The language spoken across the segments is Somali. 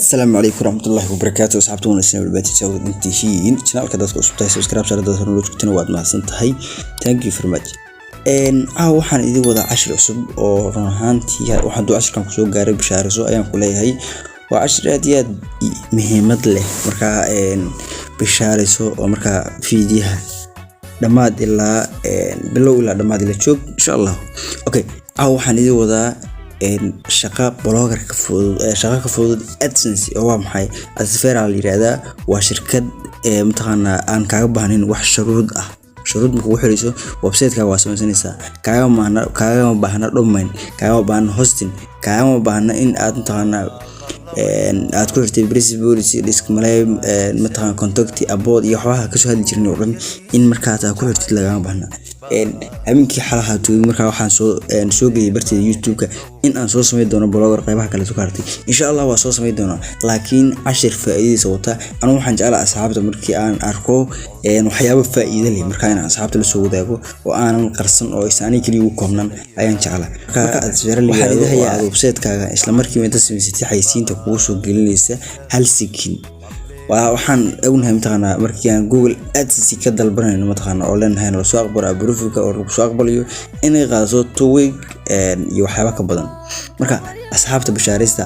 السلام عليكم ورحمة الله وبركاته. أصحابتنا السنة والباتي تسوي انتهين channel كذا سبتاي سبسكرايب صار ده هنروح تنواد مع سنتهاي thank you very much. waxaan idin wada cashir cusub oo run ahaantii waxaan doo cashirkan kusoo gaaray bishaariso ayaan ku leeyahay waa cashir aad iyo aad muhiimad leh marka bishaariso oo marka fiidiyaha dhamaad ilaa bilow ilaa dhamaad ila joog insha Allah. Okay waxaan idin wada shaqa blogger ka fudud AdSense oo waa maxay AdSense la yiraahdaa waa shirkad mataqaana aan kaaga baahnayn wax shuruud ah shuruud markuu xiriso website-ka waa samaysanaysaa kaaga baahna domain kaaga baahna hosting kaaga baahna in aad mataqaana aad ku xirtay privacy disk malay mataqaana contact about iyo waxba ka soo hadli jirnay oo dhan in markaa aad ku xirtid laga baahna habeenkii xalaha tuuy markaa waxaan soo geeyay bartida YouTube-ka in aan soo sameeyo doono blogger qaybaha kale soo kaartay insha Allah waa soo sameeyo doona laakiin cashir faa'iideysa wata anigu waxaan jeclahay asxaabta markii aan arko waxyaabo faa'iido leh markaa in asxaabta la soo wadaago oo aanan qarsan oo isaani kaliya u koobnan ayaan jeclahay marka aad waxaan website-kaaga isla markiiba inta samaysatay xaysiinta kugu soo gelinaysa hal second waxaan ognahay mataqaana markii aan Google AdSense ka dalbanayno mataqaana oo leenahay la soo aqbalo abrufka oo lagu soo aqbalayo inay qaadato 2 week iyo waxyaabo ka badan marka asxaabta bishaarista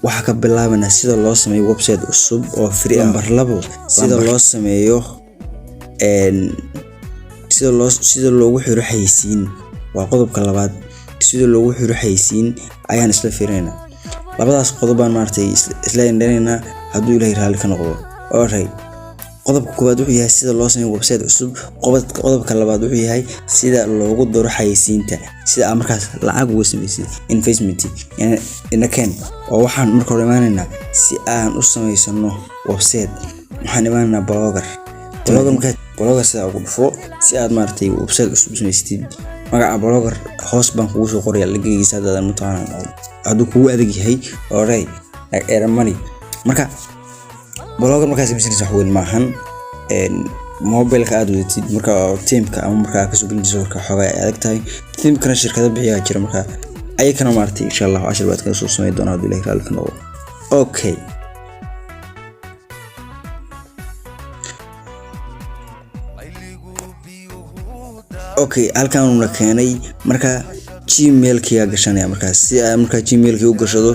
waxa ka bilaabana sida loo sameeyo website cusub oo free number 2 sida loo sameeyo sida loogu xiro xaysiin waa qodobka labaad sida loogu xiro xaysiin ayaan isla fiirinaa labadaas qodob aan maartay isla indhanayna hadduu Ilaahay raali ka noqdo qodobka koowaad wuxuu yahay sida loo sameeyo website cusub qodobka labaad wuxuu yahay sida loogu daro xaysiinta sida markaas lacag ugu sameeyay investment yani inakan oo waxaan marka hore imaanaynaa si aan u sameysano website waxaan imaanaynaa blogger sida ugu dhufo si aad maartay website cusub sameystid magaca blogger hoos baan kugu soo qorayaa ligiisa hadda mataqaana haduu kugu adag yahay money marka blogger marka sameysay wax weyn maahan mobile-ka aad wadatid marka teamka ama marka ka soo gelinayso warka xogaa adag tahay teamkana shirkado bixiya jira marka ay kana maartay insha Allah cashir baad ka soo sameey doonaa hadii Ilaahay raali ka noqdo. Okay halkan uu keenay marka Gmail-kiga gashanaya marka si aan marka Gmail-ki u gashado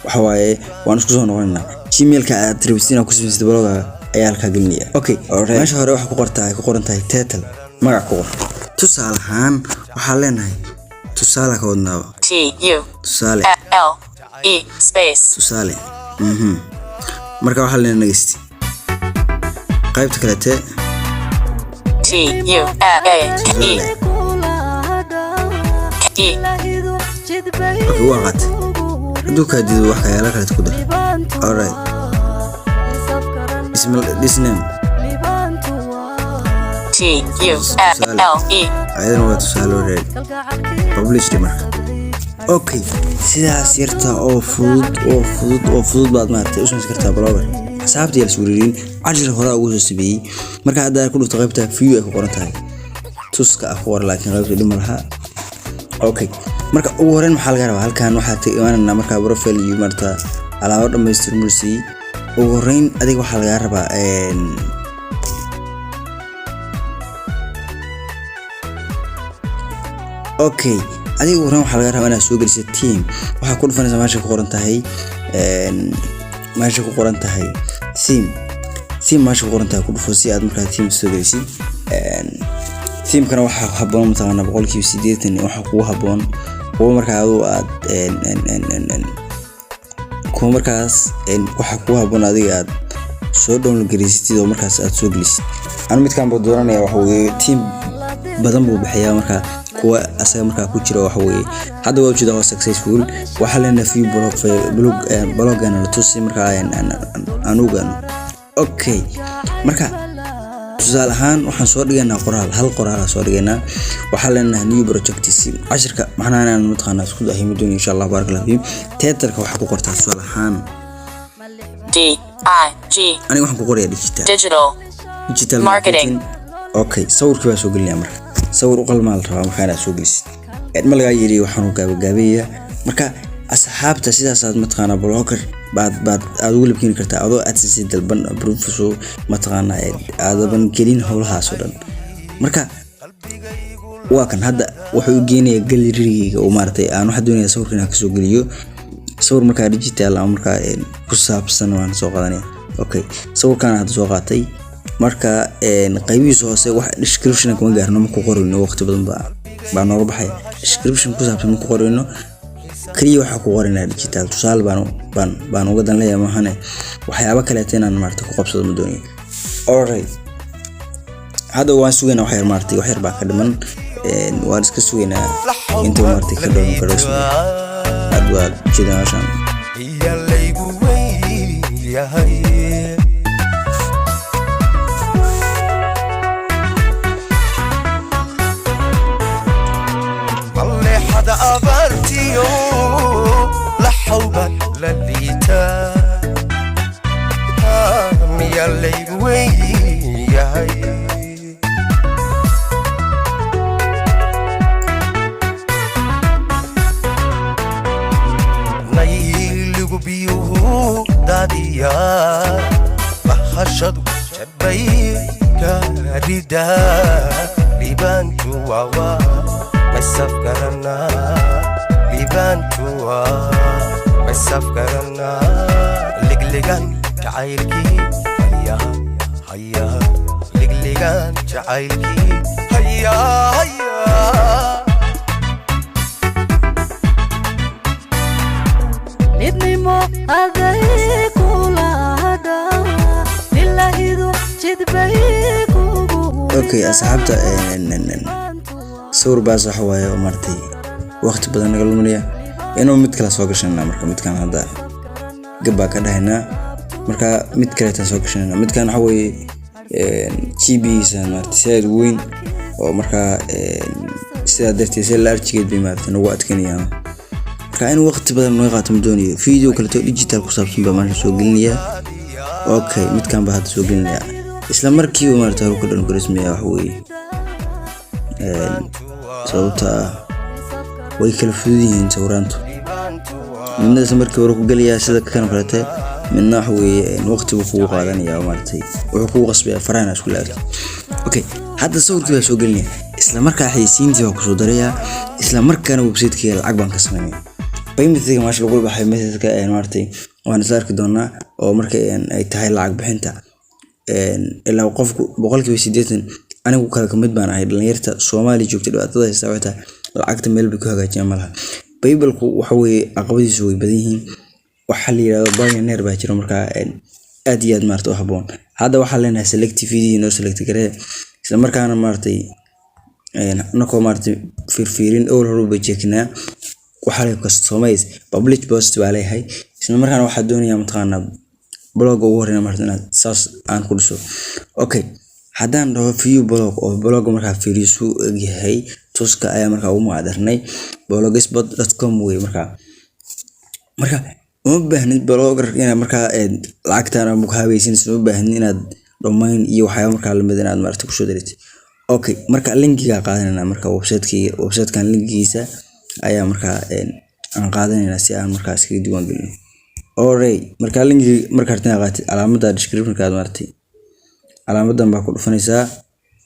waxa waaye waan isku soo noqonaa Gmail-ka aad rabtiin ku sameeyay blogger ayaa halka gelinaya. Okay meesha hore waxa ku qoran tahay title magac ku qor tusaale ahaan waxa leenahay tusaale ka wadnaa tusaale L E space tusaale marka waxa leenahay nagasti qaybta kale T U A E وقت دوكا دي واحد يلا كانت كده alright اسم الاسم T U L E أيضا هو تسأل already publish دي مرة okay سيدا سيرتا أو فود بعد ما تقولش مسكرتها بلاغر حسابتي يا السوريين عجل هراء وجه سبي مركا هذا كله تغيبتها فيو أكو قرنتها تسكا أخبار لكن غيبت اللي مرها okay marka ugu horeen maxaa laga rabaa halkaan waxa ta imaanana marka profile iyo marta alaabo dhameystirmulsi ugu horeen adiga waxa laga rabaa okay adiga ugu horeen waxa laga rabaa inaad soo geliso team waxa ku dhufanaysa meesha ku qoran tahay team meesha ku qoran tahay ku dhufo si aad marka team soo gelisid team kana waxa haboon mataqaana 80% waxa kugu haboon oo marka aad ku markaas waxa kugu haboon adiga aad soo download garisid oo markaas aad soo gelisid aan midkaan baa dooranaya waxa weeye team badan buu bixiyaa marka kuwa asaga marka ku jira waxa weeye hadda waa jida oo successful waxa leena few blogger la tusi marka aan ogaan okay marka tusaale ahaan waxaan soo dhigaynaa hal qoraal soo dhigaynaa waxa leenahay new project cashirka maxaan aan mataqaana isku dahay muddo insha Allah barakallahu fiik title-ka waxa ku qortaa tusaale ahaan D I G aniga waxaan ku qorayaa digital marketing okay sawirka waa soo gelinaa marka sawir u qalmaal rabaa marka aad soo gelisid ma laga yiri waxaan u gaabiyaa marka asxaabta sidaas aad mataqaana blogger baad aad ugu labkiin kartaa adoo AdSense dalban proof mataqaana aadaban gelin howlahaas oo dhan marka waa kan hadda wuxuu geenaya gallery-ga oo maartay aan wax doonaya sawirkan ka soo geliyo sawir marka digital ah marka ku saabsan waan soo qaadanaya okay sawirkan hadda soo qaatay marka qaybihiisa hoose wax description kuma gaarno ma ku qorino waqti badan baa nooga baxay description ku saabsan ma ku qorino kaliya waxa ku qoranaa digital tusaale baan uga dan leeyahay mahane waxyaabo kale inaan maartay ku qabsado ma doonayo alright hada waan sugeynaa wax yar maartay wax yar baa ka dhiman waan iska sugeynaa inta maartay ka dhiman karo adwaad jidaan iyaleygu weeyahay hada abartiyo la hawba la liita iyaleygu weeyahay nayligu biyuhu dadiya bahashadu jabay karida libantu wawa masafkarana libantuwa masafkarana ligligan jacaylki haya haya ligligan jacaylki haya haya nidnimo aday kula hada lillahidu jidbay kugu okay asxaabta sawir baas waxa waaye oo martay waqti badan naga luminaya inuu mid kale soo gashanaa marka midkan hadda gabba ka dhahaynaa marka mid kale tan soo gashanaa midkan waxa weeye GB-sa martay sida weyn oo marka sida dartiis la arjigeed bay martay nagu adkeynaya marka in waqti badan noo qaato doonayo video kale to digital ku saabsan baa maanta soo gelinaya okay midkan baa hadda soo gelinaya isla markii uu martay ku dhan kurismiya wax weeye sababta way kala fududiin sawiraantu midna markii hore ku galiya sida kan kaleete midna wax weeye waqtigu kugu qaadanaya maartay wuxuu kugu qasbaya faraana isku laabto okay hadda sawirkii baa soo gelinaya isla markaa xayisiintii waa ku soo daraya isla markaana website-ka lacag baan ka sameeyay payment-ka maash lagu baxay message-ka maartay waan isla arki doonaa oo marka ay tahay lacag bixinta ilaa qofku 80% anigu kala kamid baan ahay dhalinyarta Soomaali joogta dhibaatada haysta wata lacagta meel bay ku hagaajiyaan malaha Bible-ku waxa weeye aqoontiisu way badan yihiin waxa la yiraahdo billionaire baa jira marka aad iyo aad maartay haboon hadda waxa leenahay selective video no select garee isla markaana maartay anako maartay fiirin oo hore bay jeeknaa waxa la customize publish post baa leeyahay isla markaana waxa doonaya mataqaana blog ugu horeeyna maartay saas aan ku dhiso okay haddaan dhaho view blog markaa fiirisu yahay tuska ayaa markaa ugu maadarnay blogspot.com way markaa uma baahnid blogger inaad markaa lacagtaana ku habaysin uma baahnid inaad domain iyo waxyaabo markaa lamid inaad maartay ku soo dirtid okay marka linkiga qaadanayna marka website-kan linkigiisa ayaa markaa aan qaadanayna si aan markaa iska diiwaan gelino alright marka linkiga marka artina qaatid calaamadda description-ka aad maartay calaamadan baa ku dhufanaysaa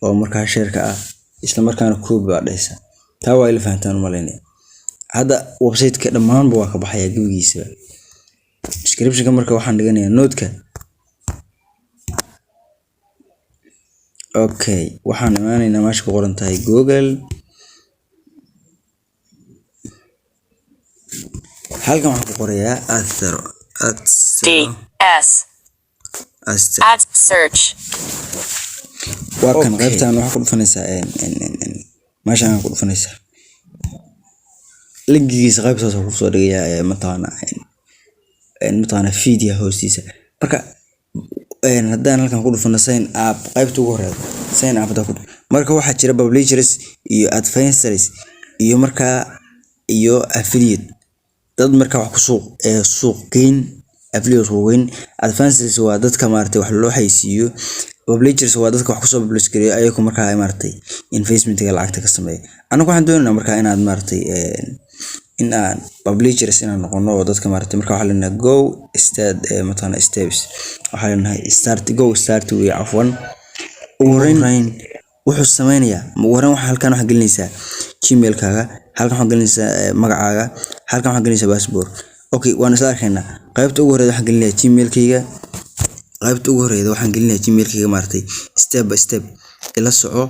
oo markaa share-ka ah isla markaana copy baa dhaysa taa waa ila fahantaan malaynaya hadda website-ka dhammaan waa ka baxaya gabigiisa description-ka marka waxaan dhiganayaa note-ka okay waxaan imaanaynaa meesha ku qoran tahay Google halkan waxaan ku qorayaa add search waa kan qaybtaan waxa ku dhufanaysaa meeshaan ku dhufanaysaa linkigiisa qaybtaas ku soo dhigaya mataqaana video hoostiisa marka haddaan halkan ku dhufano sign up qaybta ugu horeysa sign up marka waxa jira publishers iyo advertisers iyo marka iyo affiliate dad marka wax ku suuq geyn affiliates weyn advertisers waa dadka maartay wax loo haysiiyo publishers waa dadka wax ku soo publish gareeyo ayagoo marka ay maartay investment-ka lacagta ka sameeyo anagu waxaan doonaynaa marka inaad maartay in aan publishers inaan noqono oo dadka maartay marka waxa leenahay go start matana steps waxa leenahay start way afwan uurayn wuxuu sameeynaya waran waxa halkan waxa gelinaysa gmail-kaaga halkan waxa gelinaysa magacaaga halkan waxa gelinaysa passport okay waan isla arkaynaa qaybta ugu horeeyda waxa gelinaya gmail-kayga qaybta ugu horeeyda waxaan gelinaya gmail-kayga maartay step by step ila soco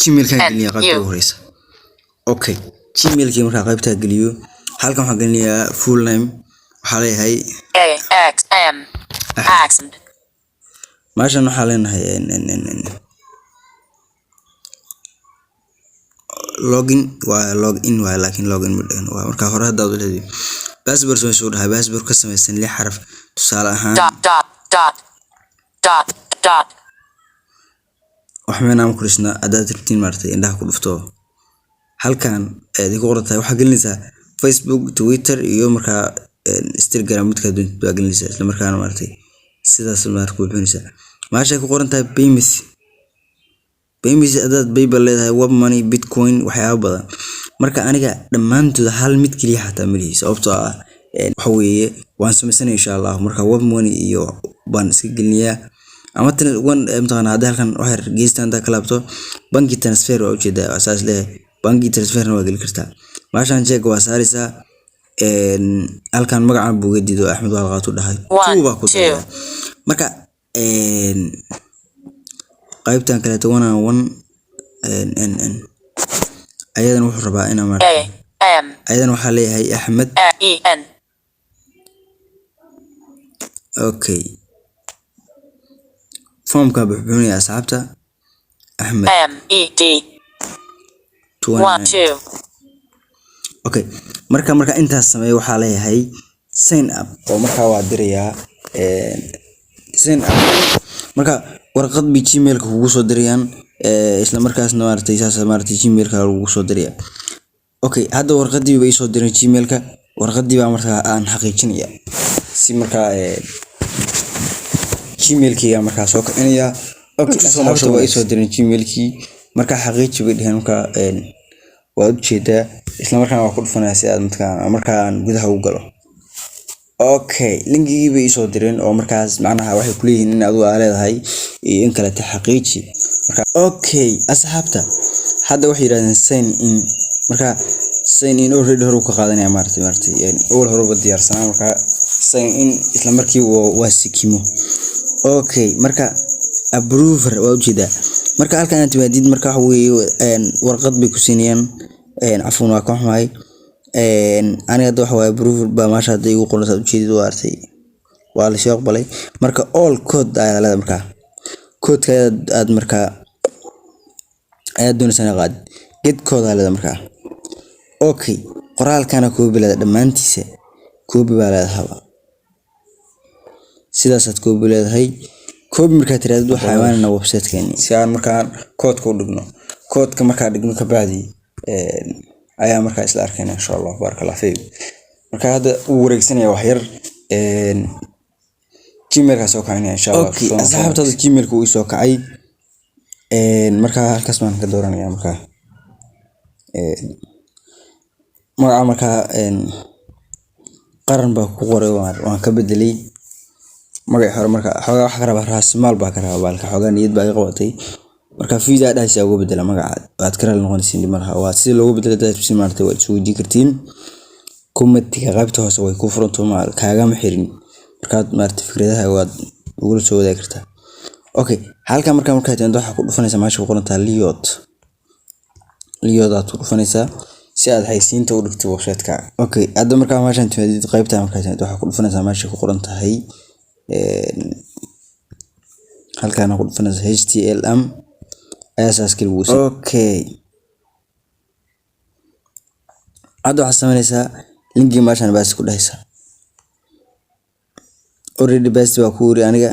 gmail-kaaga gelinaya qaybta ugu horeysa okay gmail-kayga marka qaybta geliyo halkan waxa gelinaya full name waxa leeyahay AXM accent maashan waxa leenahay login waa laakiin login mudan waa marka hore hadaad u leedahay password soo dhahay password ka samaysan 6 xaraf tusaale ahaan waxaan aan ku risna adaad tirtiin martay indhaha ku dhufto halkan aad ku qortay waxa gelinaysaa Facebook Twitter iyo marka Instagram mid ka doonto baa gelinaysaa isla markaana martay sidaas marka ku bixinaysaa maasha ku qoran tahay payment adaad PayPal leedahay web money bitcoin waxyaabo badan marka aniga dhamaantood hal mid kaliya xataa ma lihi sababtoo ah waxa weeye waan sameysanayaa insha Allah marka web money iyo baan iska gelinayaa ama tan ugu imtixaan hada halkan waxa geystanta ka laabto banki transfer oo jeeda asaas leh banki transfer waa gali kartaa maashan jeeg waa saaraysaa halkan magaca buugadido Axmed Walqaatu dhahay tuuba ku tahay marka qaybtan kale toona 1 ayadan wuxuu rabaa inaan markaa ayadan waxa leeyahay Axmed okay formka buuxinaya asxaabta Axmed MED 12 okay marka intaas sameeyo waxa leeyahay sign up oo marka waa dirayaa sign up marka warqad bi gmail-ka kugu soo dirayaan isla markaasna maartay saas maartay gmail-ka lagu soo diraya okay hadda warqadii bay soo direen gmail-ka warqadii baa markaa aan xaqiijinaya si markaa gmail-kiga markaa soo kicinaya okay sababta way soo direen gmail-kii markaa xaqiiji bay dhaheen markaa waa u jeedaa isla markaana waa ku dhufanaya si aad markaan gudaha u galo okay linkigii bay soo direen oo markaas macnaha waxay ku leeyihiin in aad u leedahay iyo in kale taxqiiji marka okay asxaabta hadda waxay yiraahdeen sign in marka sign in already hore ka qaadanaya maartay awal hore ba diyaarsanaa marka sign in isla markii waa sikimo okay marka approver waa u jeedaa marka halkan aad timaadid marka waxa weeye warqad bay ku siinayaan afwan waa ka xumahay aniga waxa waa approver ba maasha haday ugu qoran u jeedid waa artay waa la soo aqbalay marka all code ayaa la marka code aad marka aad doonaysan qaad get code ayaa la marka okay qoraalkana koobi la dhamaantiisa koobi baa la haba sidaas aad koobi leedahay koobi marka tiraahdo waxa imaanayna website-keeni si aan markaan code-ka u dhigno code-ka marka dhigno ka baadi ayaa marka isla arkayna insha Allah barakallahu fiik marka hadda uu wareegsanaya wax yar gmail-ka soo kacay insha Allah okay asxaabtada gmail-ka uu soo kacay marka halkaas baan ka dooranaya marka magaca marka qaran baa ku qoray waan ka bedelay magaca hore marka xogaa wax ka rabaa raasmaal baa ka rabaa balka xogaa niyad baa qabatay marka fiida dhaaysa ugu bedela magaca aad karaal noqonaysiin marka waa si loogu bedelo dad si maartay waa soo wadi kartiin commentiga qaybta hoose way ku furanto ma kaaga ma xirin marka maartay fikradaha waad ugu soo wadaagi kartaa okay halka marka taando waxa ku dhufanaysa meesha ku qoran tahay liyod aad ku dhufanaysaa si aad haysiinta u dhigto website-ka okay hadda marka meeshan timaadid qaybta marka taando waxa ku dhufanaysaa meesha ku qoran tahay halkaan ku dhufanaysaa HTML asaas kaliya okay hadda waxa sameynaysaa linki meeshan baas ku dhaysa already best waa ku wari aniga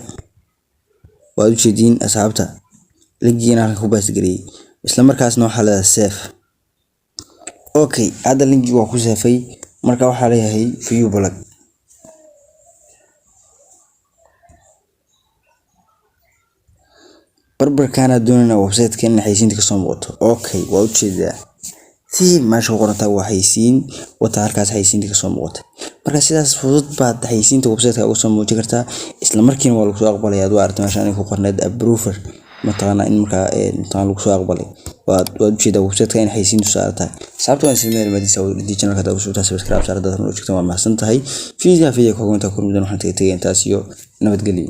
waa u jeedin asxaabta linkiina halka ku baas galiyay isla markaasna waxa la save okay hadda linki waa ku safay marka waxa leeyahay view blog barbarkaana doonana website-ka in haysiinta ka soo muuqato okay waa u jeedaa tiin meesha qoranta waa xaysiin wata halkaas xaysiinta ka soo muuqata marka sidaas fudud baad xaysiinta website-ka uga soo muujin kartaa isla markiina waa lagu soo aqbalaya aad aragto meeshaan ku qorneed approver mataqaana in marka intaan lagu soo aqbalay waad ujeeda website-ka in xaysiintu saartaa sababtoo ah isla meelmadiisa oo channel-ka dad cusub subscribe saarada dadka u joogtaan waa mahadsan tahay fiideo ka commenta ku rumidaan waxaan tagay intaas iyo nabadgelyo